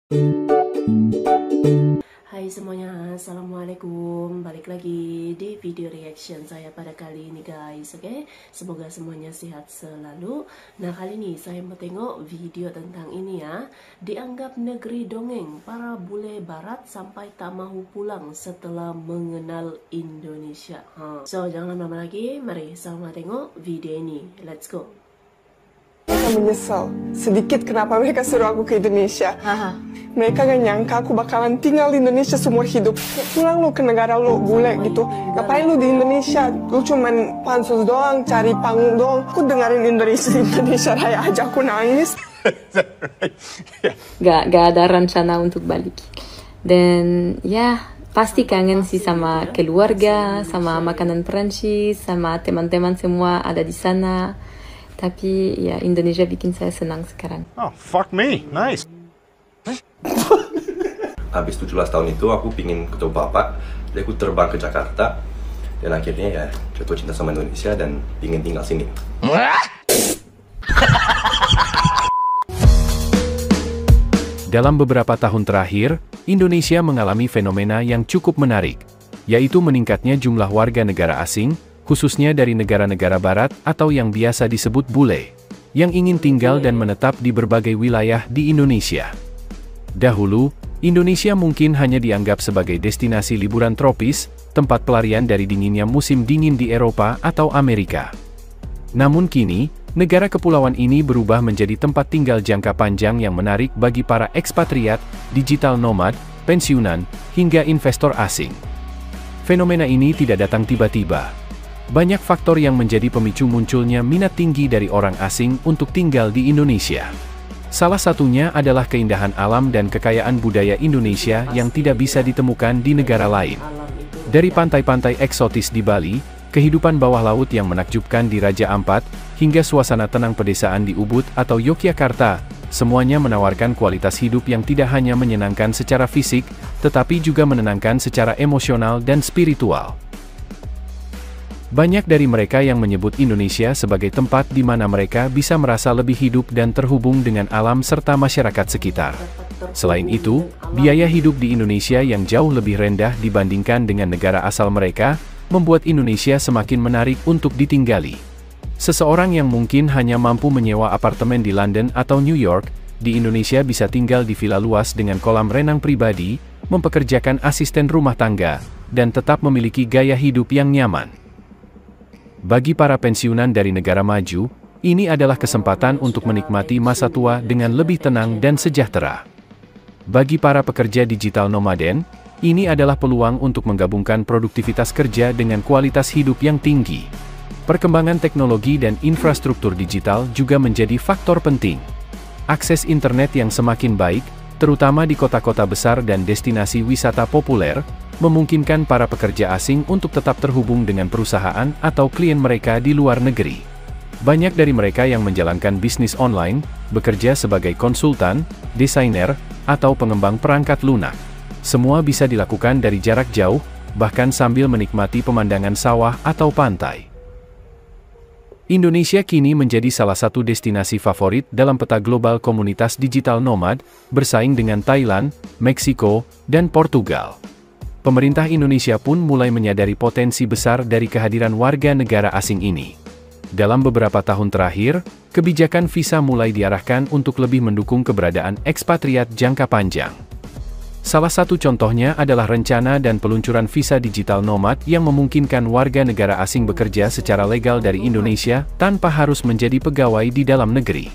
Hai semuanya, assalamualaikum. Balik lagi di video reaction saya pada kali ini guys. Oke, semoga semuanya sehat selalu. Nah, kali ini saya mau tengok video tentang ini ya. Dianggap negeri dongeng, para bule barat sampai tak mahu pulang setelah mengenal Indonesia. So, jangan lama-lama lagi, mari sama tengok video ini. Let's go. Mereka menyesal sedikit kenapa mereka suruh aku ke Indonesia. Mereka gak nyangka aku bakalan tinggal di Indonesia seumur hidup. Pulang lu ke negara lu bule gitu. Ngapain lu di Indonesia? Lu cuman pansus doang, cari panggung doang. Aku dengerin Indonesia Raya aja aku nangis. Gak ada rencana untuk balik. Dan ya pasti kangen sih sama keluarga, sama makanan Perancis, sama teman-teman semua ada di sana. Tapi ya Indonesia bikin saya senang sekarang. Oh, fuck me. Nice. Habis 17 tahun itu aku pingin ketemu bapak, jadi aku terbang ke Jakarta. Dan akhirnya ya jatuh cinta sama Indonesia dan pingin tinggal sini. Dalam beberapa tahun terakhir, Indonesia mengalami fenomena yang cukup menarik, yaitu meningkatnya jumlah warga negara asing, khususnya dari negara-negara barat atau yang biasa disebut bule, yang ingin tinggal dan menetap di berbagai wilayah di Indonesia. Dahulu, Indonesia mungkin hanya dianggap sebagai destinasi liburan tropis, tempat pelarian dari dinginnya musim dingin di Eropa atau Amerika. Namun kini, negara kepulauan ini berubah menjadi tempat tinggal jangka panjang yang menarik bagi para ekspatriat, digital nomad, pensiunan, hingga investor asing. Fenomena ini tidak datang tiba-tiba. Banyak faktor yang menjadi pemicu munculnya minat tinggi dari orang asing untuk tinggal di Indonesia. Salah satunya adalah keindahan alam dan kekayaan budaya Indonesia yang tidak bisa ditemukan di negara lain. Dari pantai-pantai eksotis di Bali, kehidupan bawah laut yang menakjubkan di Raja Ampat, hingga suasana tenang pedesaan di Ubud atau Yogyakarta, semuanya menawarkan kualitas hidup yang tidak hanya menyenangkan secara fisik, tetapi juga menenangkan secara emosional dan spiritual. Banyak dari mereka yang menyebut Indonesia sebagai tempat di mana mereka bisa merasa lebih hidup dan terhubung dengan alam serta masyarakat sekitar. Selain itu, biaya hidup di Indonesia yang jauh lebih rendah dibandingkan dengan negara asal mereka, membuat Indonesia semakin menarik untuk ditinggali. Seseorang yang mungkin hanya mampu menyewa apartemen di London atau New York, di Indonesia bisa tinggal di villa luas dengan kolam renang pribadi, mempekerjakan asisten rumah tangga, dan tetap memiliki gaya hidup yang nyaman. Bagi para pensiunan dari negara maju, ini adalah kesempatan untuk menikmati masa tua dengan lebih tenang dan sejahtera. Bagi para pekerja digital nomaden, ini adalah peluang untuk menggabungkan produktivitas kerja dengan kualitas hidup yang tinggi. Perkembangan teknologi dan infrastruktur digital juga menjadi faktor penting. Akses internet yang semakin baik, terutama di kota-kota besar dan destinasi wisata populer, memungkinkan para pekerja asing untuk tetap terhubung dengan perusahaan atau klien mereka di luar negeri. Banyak dari mereka yang menjalankan bisnis online, bekerja sebagai konsultan, desainer, atau pengembang perangkat lunak. Semua bisa dilakukan dari jarak jauh, bahkan sambil menikmati pemandangan sawah atau pantai. Indonesia kini menjadi salah satu destinasi favorit dalam peta global komunitas digital nomad, bersaing dengan Thailand, Meksiko, dan Portugal. Pemerintah Indonesia pun mulai menyadari potensi besar dari kehadiran warga negara asing ini. Dalam beberapa tahun terakhir, kebijakan visa mulai diarahkan untuk lebih mendukung keberadaan ekspatriat jangka panjang. Salah satu contohnya adalah rencana dan peluncuran visa digital nomad yang memungkinkan warga negara asing bekerja secara legal dari Indonesia tanpa harus menjadi pegawai di dalam negeri.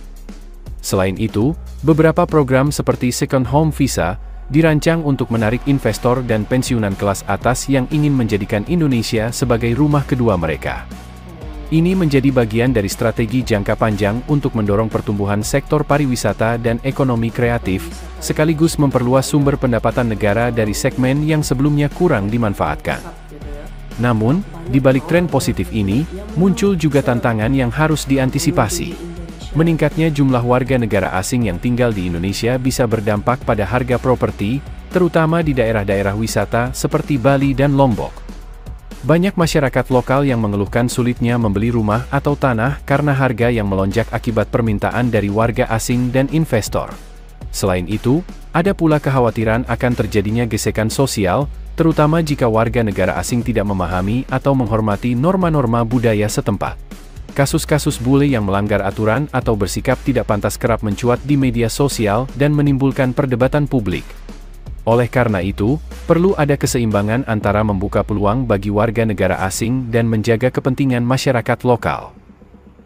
Selain itu, beberapa program seperti Second Home Visa dirancang untuk menarik investor dan pensiunan kelas atas yang ingin menjadikan Indonesia sebagai rumah kedua mereka. Ini menjadi bagian dari strategi jangka panjang untuk mendorong pertumbuhan sektor pariwisata dan ekonomi kreatif, sekaligus memperluas sumber pendapatan negara dari segmen yang sebelumnya kurang dimanfaatkan. Namun, di balik tren positif ini, muncul juga tantangan yang harus diantisipasi. Meningkatnya jumlah warga negara asing yang tinggal di Indonesia bisa berdampak pada harga properti, terutama di daerah-daerah wisata seperti Bali dan Lombok. Banyak masyarakat lokal yang mengeluhkan sulitnya membeli rumah atau tanah karena harga yang melonjak akibat permintaan dari warga asing dan investor. Selain itu, Ada pula kekhawatiran akan terjadinya gesekan sosial, terutama jika warga negara asing tidak memahami atau menghormati norma-norma budaya setempat. Kasus-kasus bule yang melanggar aturan atau bersikap tidak pantas kerap mencuat di media sosial dan menimbulkan perdebatan publik. Oleh karena itu, perlu ada keseimbangan antara membuka peluang bagi warga negara asing dan menjaga kepentingan masyarakat lokal.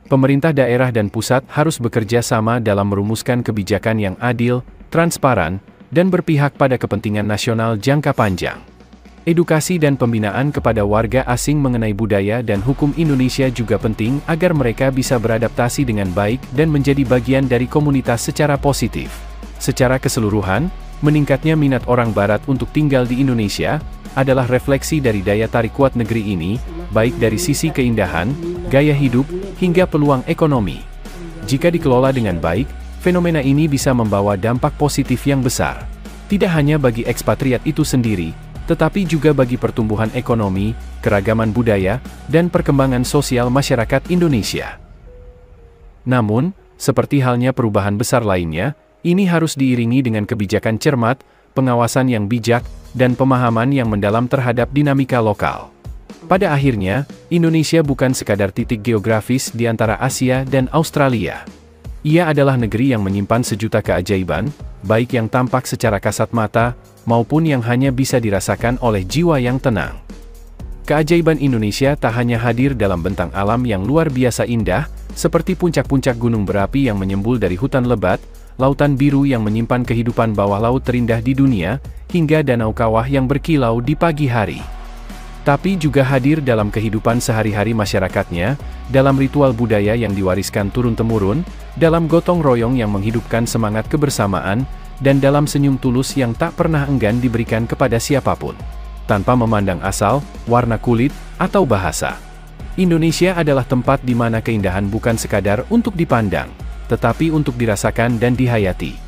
Pemerintah daerah dan pusat harus bekerja sama dalam merumuskan kebijakan yang adil, transparan, dan berpihak pada kepentingan nasional jangka panjang. Edukasi dan pembinaan kepada warga asing mengenai budaya dan hukum Indonesia juga penting agar mereka bisa beradaptasi dengan baik dan menjadi bagian dari komunitas secara positif. Secara keseluruhan, meningkatnya minat orang Barat untuk tinggal di Indonesia adalah refleksi dari daya tarik kuat negeri ini, baik dari sisi keindahan, gaya hidup, hingga peluang ekonomi. Jika dikelola dengan baik, fenomena ini bisa membawa dampak positif yang besar. Tidak hanya bagi ekspatriat itu sendiri, tetapi juga bagi pertumbuhan ekonomi, keragaman budaya, dan perkembangan sosial masyarakat Indonesia. Namun, seperti halnya perubahan besar lainnya, ini harus diiringi dengan kebijakan cermat, pengawasan yang bijak, dan pemahaman yang mendalam terhadap dinamika lokal. Pada akhirnya, Indonesia bukan sekadar titik geografis di antara Asia dan Australia. Ia adalah negeri yang menyimpan sejuta keajaiban, baik yang tampak secara kasat mata, maupun yang hanya bisa dirasakan oleh jiwa yang tenang. Keajaiban Indonesia tak hanya hadir dalam bentang alam yang luar biasa indah, seperti puncak-puncak gunung berapi yang menyembul dari hutan lebat, lautan biru yang menyimpan kehidupan bawah laut terindah di dunia, hingga danau kawah yang berkilau di pagi hari. Tapi juga hadir dalam kehidupan sehari-hari masyarakatnya, dalam ritual budaya yang diwariskan turun-temurun, dalam gotong royong yang menghidupkan semangat kebersamaan, dan dalam senyum tulus yang tak pernah enggan diberikan kepada siapapun, tanpa memandang asal, warna kulit, atau bahasa. Indonesia adalah tempat di mana keindahan bukan sekadar untuk dipandang, tetapi untuk dirasakan dan dihayati.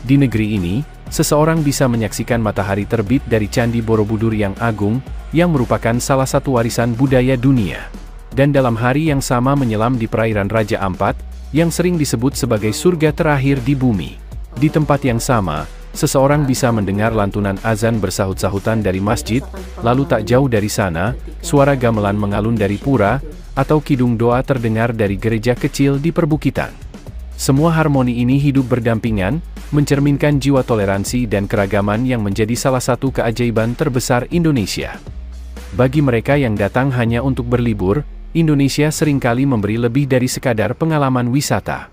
Di negeri ini, seseorang bisa menyaksikan matahari terbit dari Candi Borobudur yang agung, yang merupakan salah satu warisan budaya dunia. Dan dalam hari yang sama menyelam di perairan Raja Ampat, yang sering disebut sebagai surga terakhir di bumi. Di tempat yang sama, seseorang bisa mendengar lantunan azan bersahut-sahutan dari masjid, lalu tak jauh dari sana, suara gamelan mengalun dari pura, atau kidung doa terdengar dari gereja kecil di perbukitan. Semua harmoni ini hidup berdampingan, mencerminkan jiwa toleransi dan keragaman yang menjadi salah satu keajaiban terbesar Indonesia. Bagi mereka yang datang hanya untuk berlibur, Indonesia seringkali memberi lebih dari sekadar pengalaman wisata.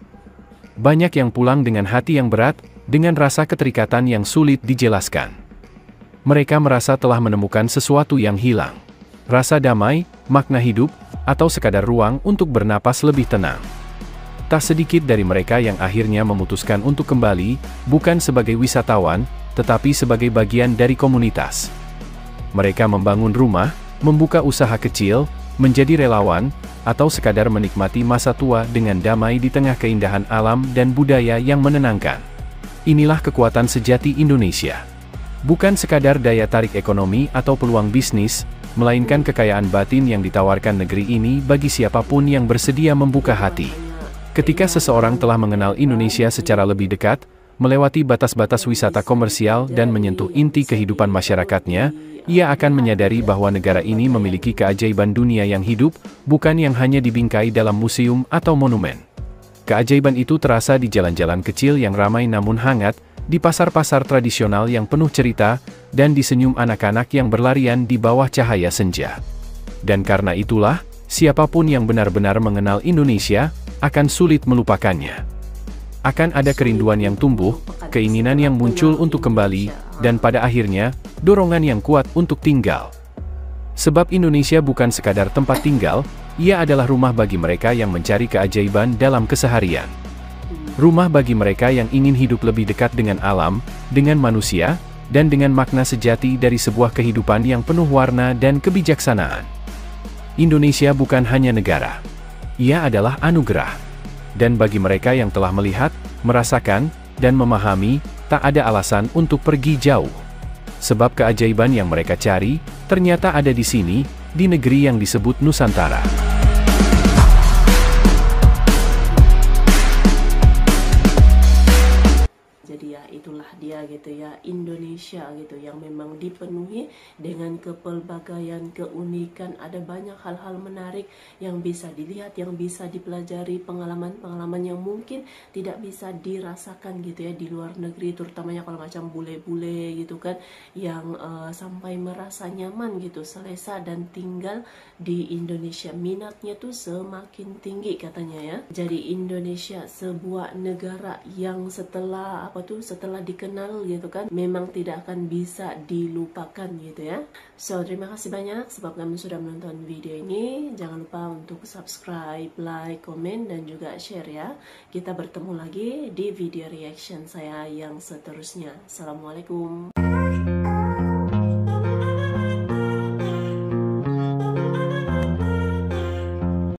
Banyak yang pulang dengan hati yang berat, dengan rasa keterikatan yang sulit dijelaskan. Mereka merasa telah menemukan sesuatu yang hilang. Rasa damai, makna hidup, atau sekadar ruang untuk bernapas lebih tenang. Tak sedikit dari mereka yang akhirnya memutuskan untuk kembali, bukan sebagai wisatawan, tetapi sebagai bagian dari komunitas. Mereka membangun rumah, membuka usaha kecil, menjadi relawan, atau sekadar menikmati masa tua dengan damai di tengah keindahan alam dan budaya yang menenangkan. Inilah kekuatan sejati Indonesia. Bukan sekadar daya tarik ekonomi atau peluang bisnis, melainkan kekayaan batin yang ditawarkan negeri ini bagi siapapun yang bersedia membuka hati. Ketika seseorang telah mengenal Indonesia secara lebih dekat, melewati batas-batas wisata komersial dan menyentuh inti kehidupan masyarakatnya, ia akan menyadari bahwa negara ini memiliki keajaiban dunia yang hidup, bukan yang hanya dibingkai dalam museum atau monumen. Keajaiban itu terasa di jalan-jalan kecil yang ramai namun hangat, di pasar-pasar tradisional yang penuh cerita, dan di senyum anak-anak yang berlarian di bawah cahaya senja. Dan karena itulah, siapapun yang benar-benar mengenal Indonesia, akan sulit melupakannya. Akan ada kerinduan yang tumbuh, keinginan yang muncul untuk kembali, dan pada akhirnya, dorongan yang kuat untuk tinggal. Sebab Indonesia bukan sekadar tempat tinggal, ia adalah rumah bagi mereka yang mencari keajaiban dalam keseharian. Rumah bagi mereka yang ingin hidup lebih dekat dengan alam, dengan manusia, dan dengan makna sejati dari sebuah kehidupan yang penuh warna dan kebijaksanaan. Indonesia bukan hanya negara. Ia adalah anugerah. Dan bagi mereka yang telah melihat, merasakan, dan memahami, tak ada alasan untuk pergi jauh. Sebab keajaiban yang mereka cari, ternyata ada di sini, di negeri yang disebut Nusantara. Jadi ya itulah dia gitu Indonesia gitu, yang memang dipenuhi dengan kepelbagaian, keunikan. Ada banyak hal-hal menarik yang bisa dilihat, yang bisa dipelajari, pengalaman-pengalaman yang mungkin tidak bisa dirasakan gitu ya di luar negeri, terutamanya kalau macam bule-bule gitu kan, yang sampai merasa nyaman gitu, selesa dan tinggal di Indonesia. Minatnya tuh semakin tinggi katanya ya. Jadi Indonesia sebuah negara yang setelah setelah dikenal gitu kan, memang tidak akan bisa dilupakan gitu ya. So terima kasih banyak sebab kamu sudah menonton video ini. Jangan lupa untuk subscribe, like, komen, dan juga share ya. Kita bertemu lagi di video reaction saya yang seterusnya. Assalamualaikum.